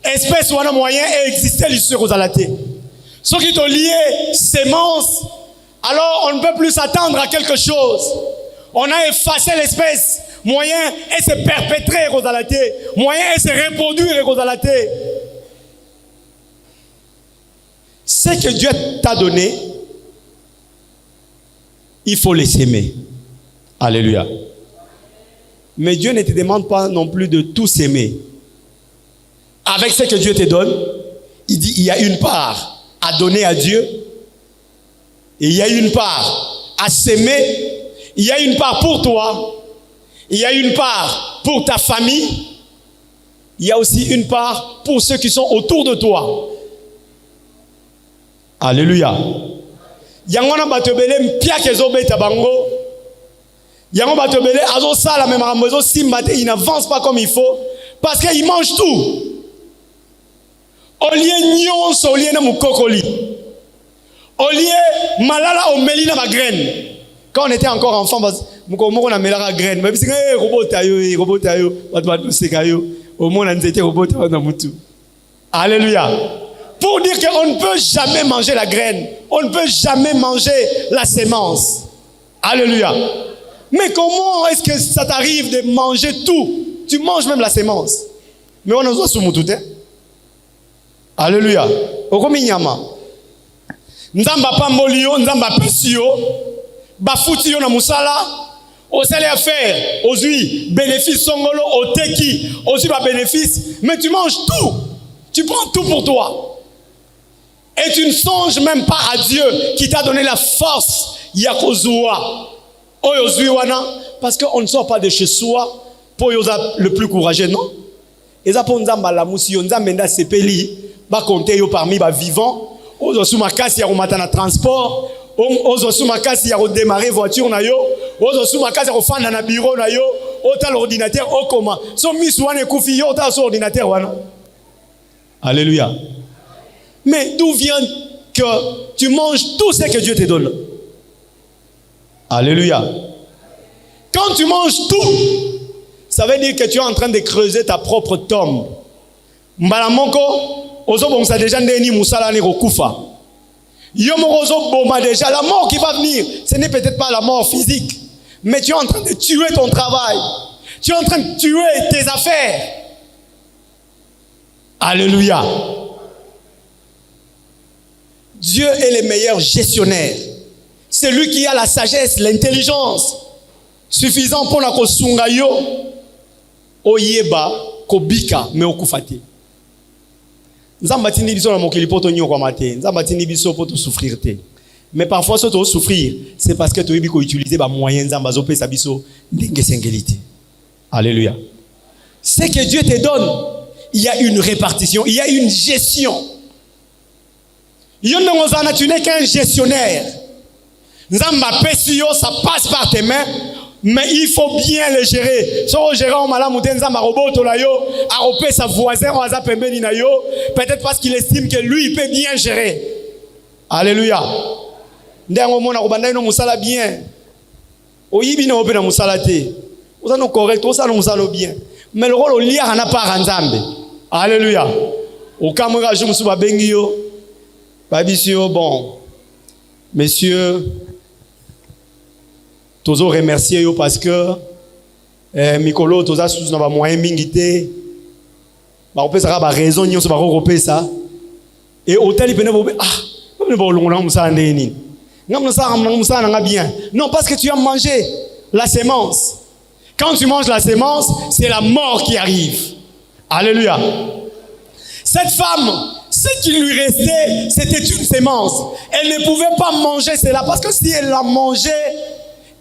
Espèce wana moyen et exister l'issue aux alatés. Ce qui est lié sémence, alors on ne peut plus s'attendre à quelque chose. On a effacé l'espèce moyen et se perpétrer aux alatés, moyen et se reproduire aux alatés. Ce que Dieu t'a donné, il faut les s'aimer. Alléluia. Mais Dieu ne te demande pas non plus de tout s'aimer. Avec ce que Dieu te donne, il dit il y a une part à donner à Dieu et il y a une part à s'aimer. Il y a une part pour toi, il y a une part pour ta famille, il y a aussi une part pour ceux qui sont autour de toi. Alléluia. Yangona batobele mpia kezo beta bango. Yango batobele azo sala même rambozo simbate, il n'avance pas comme il faut parce qu'il mange tout. Olie nyonso olie na mukokoli. Olie malala omeli na ma graine. Quand on était encore enfant, on a mis la graine. Mais c'est un robot taillot, au moins on était robot taillot. Alléluia. Pour dire qu'on ne peut jamais manger la graine, on ne peut jamais manger la sémence. Alléluia. Mais comment est-ce que ça t'arrive de manger tout? Tu manges même la sémence. Mais on a besoin de tout. Alléluia. Okominyama. Nzamba pambolio, nzamba pesio. Bafuti yo na musala, osale affaire, ozui bénéfice songolo, oteki, ozui ba bénéfice, mais tu manges tout. Tu prends tout pour toi. Et tu ne songes même pas à Dieu qui t'a donné la force yakozua. Oyozui wana parce qu'on ne sort pas de chez soi pour yoza le plus courageux, non? Et ça pour nzamba la musi yo nzamba nda sepeli ba compter yo parmi ba vivants, ozo suma kasi ya komata na transport. Ozo suma kasi ya redémarrer voiture na yo, ozo suma kasi ya kofanda na bureau na yo, ota l'ordinateur okoma. So miss wana kufi yo ota so ordinateur wana. Alléluia. Mais d'où vient que tu manges tout ce que Dieu te donne? Alléluia. Quand tu manges tout, ça veut dire que tu es en train de creuser ta propre tombe. Mbalamoko, ozo bonsa déjà ndeni musala ni rokufa. Déjà, la mort qui va venir, ce n'est peut-être pas la mort physique, mais tu es en train de tuer ton travail. Tu es en train de tuer tes affaires. Alléluia. Dieu est le meilleur gestionnaire. C'est lui qui a la sagesse, l'intelligence suffisant pour la kosunga yo oyeba kobika me okufati. Mais parfois, si tu souffrir, c'est parce que tu as utilisé les moyens de Alléluia. Ce que Dieu te donne, il y a une répartition, il y a une gestion. Tu n'es qu'un gestionnaire. Ça passe par tes mains. Mais il faut bien le gérer. Si on gère sa voisin, peut-être parce qu'il estime que lui, il peut bien gérer. Alléluia. Bien. Mais le rôle il n'a pas Nzambe. Alléluia. Au Cameroun, je me suis bon, messieurs, tozo remercier yo parce que mikolo toza sous na ba moyen mingité ba opesa ba raison nyonso ba kopesa et hôtel pene bo ne ba longa musala ndeni ngamna musala nga bien. Non, parce que tu as mangé la sémence. Quand tu manges la sémence, c'est la mort qui arrive. Alléluia. Cette femme, ce qui lui restait, c'était une sémence. Elle ne pouvait pas manger cela parce que si elle la mangeait,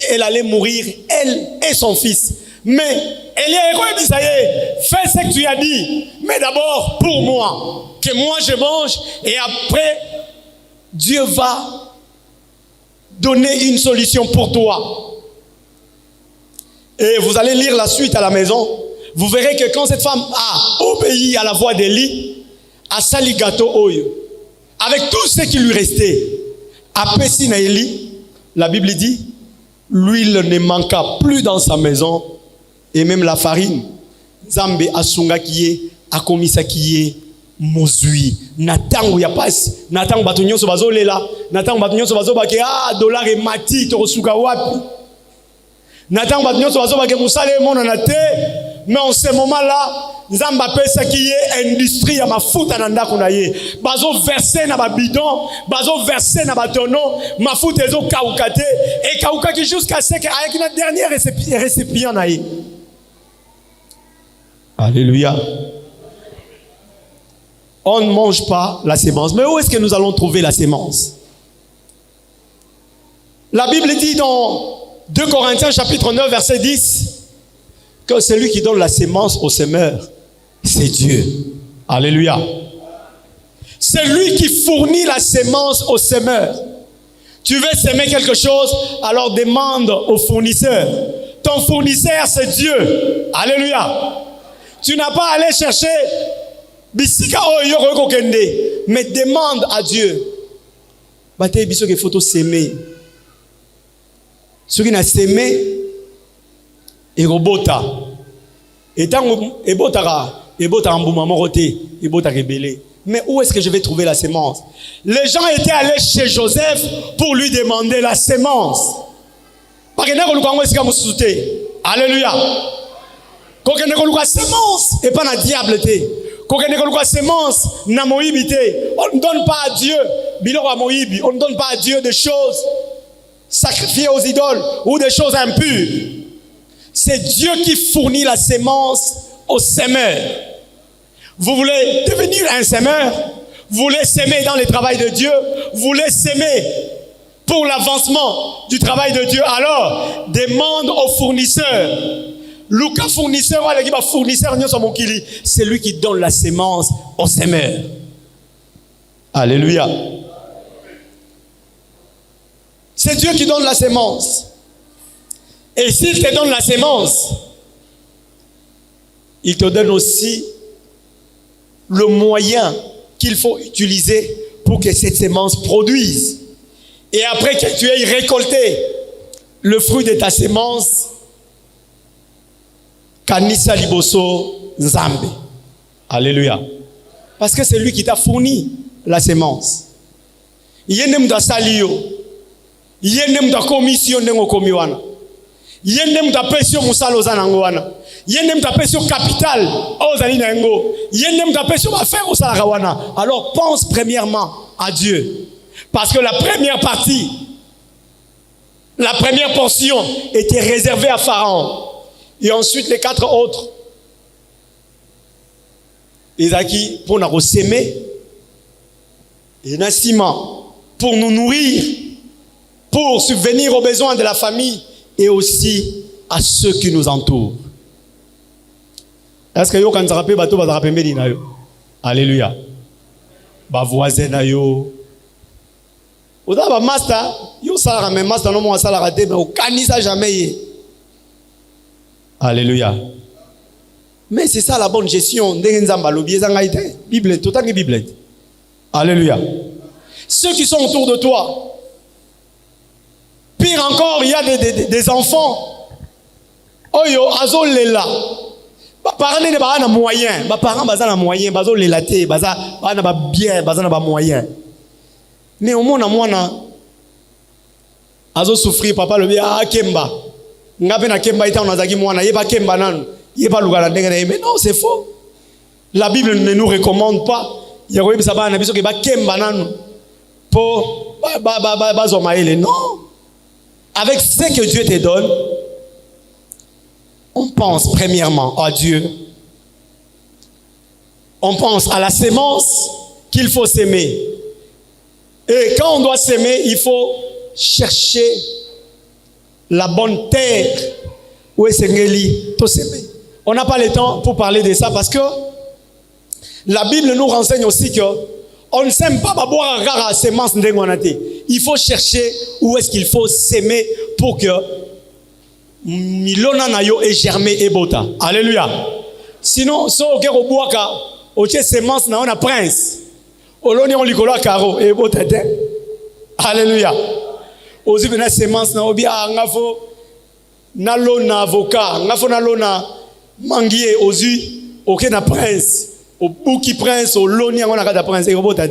elle allait mourir, elle et son fils. Mais Élie, fais ce que tu as dit. Mais d'abord pour moi. Que moi je mange. Et après, Dieu va donner une solution pour toi. Et vous allez lire la suite à la maison. Vous verrez que quand cette femme a obéi à la voix d'Élie, a sali gâteau oyo, avec tout ce qui lui restait, après Sina Élie, la Bible dit, l'huile ne manqua plus dans sa maison, et même la farine. Zambe asunga kiye, akomisa kiye, mozui. Natangu ya passe, natangu batunyo so bazo lela, natangu batunyo so bazo bake dollar et mati to suka wapi. Natangu batunyo so bazo bake musale mona na te, mais en ce moment-là, Nzamba pesa qui est industrie à ma foute na ndako na ye. Bazo verser na ba bidon, bazo verser na ba tonneau, ma foute ezo kaukate et kaukaki jusqu'à ce que avec notre dernier récipient na ye. Alléluia. On ne mange pas la sémence. Mais où est-ce que nous allons trouver la sémence? La Bible dit dans 2 Corinthiens chapitre 9 verset 10 que celui qui donne la sémence au semeur, c'est Dieu. Alléluia. C'est lui qui fournit la sémence au semeur. Tu veux semer quelque chose, alors demande au fournisseur. Ton fournisseur, c'est Dieu. Alléluia. Tu n'as pas à aller chercher bisika oyo kende, mais demande à Dieu. Bate biso ke photo semer. Ce qui n'a semé et robota. Et tant ebota mbuma moroté, ebota rebelle. Mais où est-ce que je vais trouver la sémence? Les gens étaient allés chez Joseph pour lui demander la sémence. Alléluia. Quand on a sémence et pas na diable té. Quand on a sémence na moïbi té. On ne donne pas à Dieu biloko moïbi, on ne donne pas à Dieu des choses sacrifiées aux idoles ou des choses impures. C'est Dieu qui fournit la sémence au semeur. Vous voulez devenir un semeur? Vous voulez s'aimer dans le travail de Dieu? Vous voulez s'aimer pour l'avancement du travail de Dieu? Alors, demande au fournisseur. Lucas fournisseur, c'est lui qui donne la sémence au semeur. Alléluia. C'est Dieu qui donne la sémence. Et s'il te donne la sémence, il te donne aussi le moyen qu'il faut utiliser pour que cette sémence produise. Et après que tu aies récolté le fruit de ta sémence, Kanisa liboso nzambe. Alléluia. Parce que c'est lui qui t'a fourni la sémence. Yenem da salio. Yenem da commission nengo komiwana. Yenem da pression musalo zanango wana. Yenem da pression capital ozali nango. Yenem da pression affaire osala wana. Alors pense premièrement à Dieu. Parce que la première partie, la première portion était réservée à Pharaon. Et ensuite les 4 autres. Isaki pour nous s'aimer. Et Nassima pour nous nourrir. Pour subvenir aux besoins de la famille. Et aussi à ceux qui nous entourent. Est-ce que vous avez rappelé bateau va rappeler Medina yo? Alléluia. Ba voisin na yo. Oda ba master, yo sala mais master non mo sala raté mais au kanisa jamais. Alléluia. Mais c'est ça la bonne gestion. Bible, tout est Bible. Alléluia. Ceux qui sont autour de toi. Pire encore, il y a des enfants. Oyo, azo lela. Parents ne ba na moyen. Parents baza na moyen, bazo lela te, baza na ba bien, baza na ba moyen. Mais au moins na mwana azo souffrir papa le bien kemba. Ngape na kemba ita onazaki mwana yeba kemba nanu yeba lugala ndenge na mais non c'est faux. La Bible ne nous recommande pas ya ko yebisa bana biso ke ba kemba nanu po ba zomaele non. Avec ce que Dieu te donne, on pense premièrement à Dieu. On pense à la sémence qu'il faut s'aimer. Et quand on doit s'aimer, il faut chercher la bonne terre Où est Sengeli? On n'a pas le temps pour parler de ça parce que la Bible nous renseigne aussi que on ne sème pas boire rare semence ndengonate. Il faut chercher où est-ce qu'il faut s'aimer pour que milona nayo et germer et bota. Alléluia. Sinon, so okero boaka, oche semence na on a prince. Oloni on likolo karo et bota. Alléluia. Ozi bena semence na obia ngafo na lona avocat, ngafo na lona mangier ozi oké na prince. Au bouki prince, au loni on a kada prince et bota.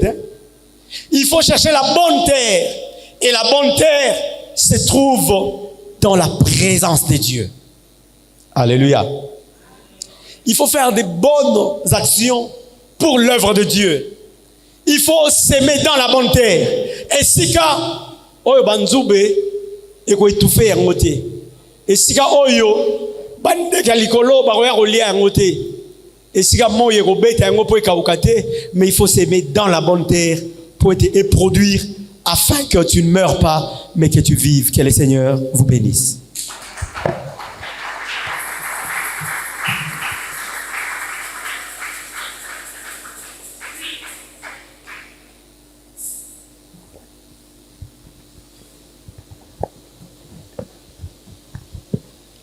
Il faut chercher la bonne terre. Et la bonne terre se trouve dans la présence de Dieu. Alléluia. Il faut faire des bonnes actions pour l'œuvre de Dieu. Il faut s'aimer dans la bonne terre. Et si ka oyo banzube eko étouffer en côté. Et si ka oyo bande kalikolo ba roya rolia en côté. Et si ka moye ko beta en po ekawukate, mais il faut s'aimer dans la bonne terre pour être et produire afin que tu ne meurs pas, mais que tu vives. Que le Seigneur vous bénisse.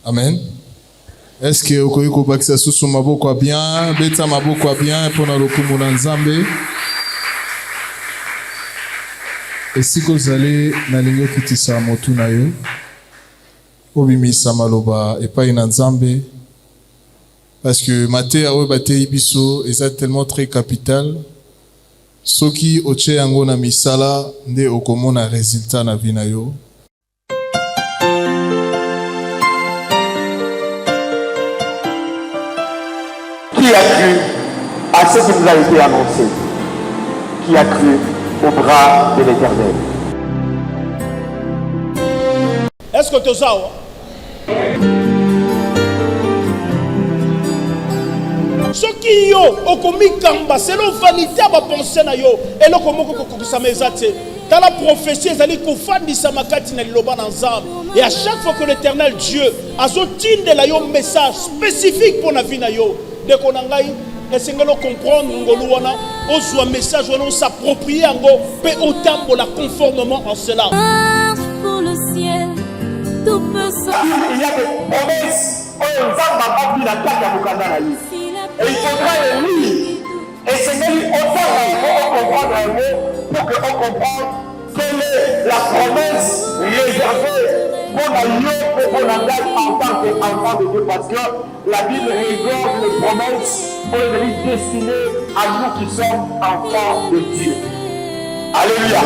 Amen. Est-ce que vous pouvez que ça soit maboko bien, beta maboko bien pour na lokumu na Nzambe? Et si vous allez na lingo kitisa motu na yo, obimisa maloba et pas na Nzambe, parce que maté awe bate ibiso est tellement très capital. Soki oche yango na misala nde okomona résultat na vie na yo. Qui a cru à ce qui nous a été annoncé? Qui a cru au bras de l'Éternel? Est-ce que tu sais? Ce qui yo okomi kamba selon vanité ba penser na yo et le komoko kokisa mezate dans la prophétie ezali kofandisa makati na liloba na Nzambe et à chaque fois que l'Éternel Dieu azotinde la yo message spécifique pour la vie na yo de konangai esengelo comprendre ngolu wana ozwa message wana s'approprier ngo pe otambola conformément en cela. Marche pour le ciel, tout peut Il y a des promesses et il faudra les lire. Et c'est même autant qu'on comprendre un mot pour qu'on comprenne quelle est la promesse réservée pour la lieu pour la date en tant qu'enfant de Dieu. Parce que la Bible regorge les promesses pour les destinées à nous qui sommes enfants de Dieu. Alléluia.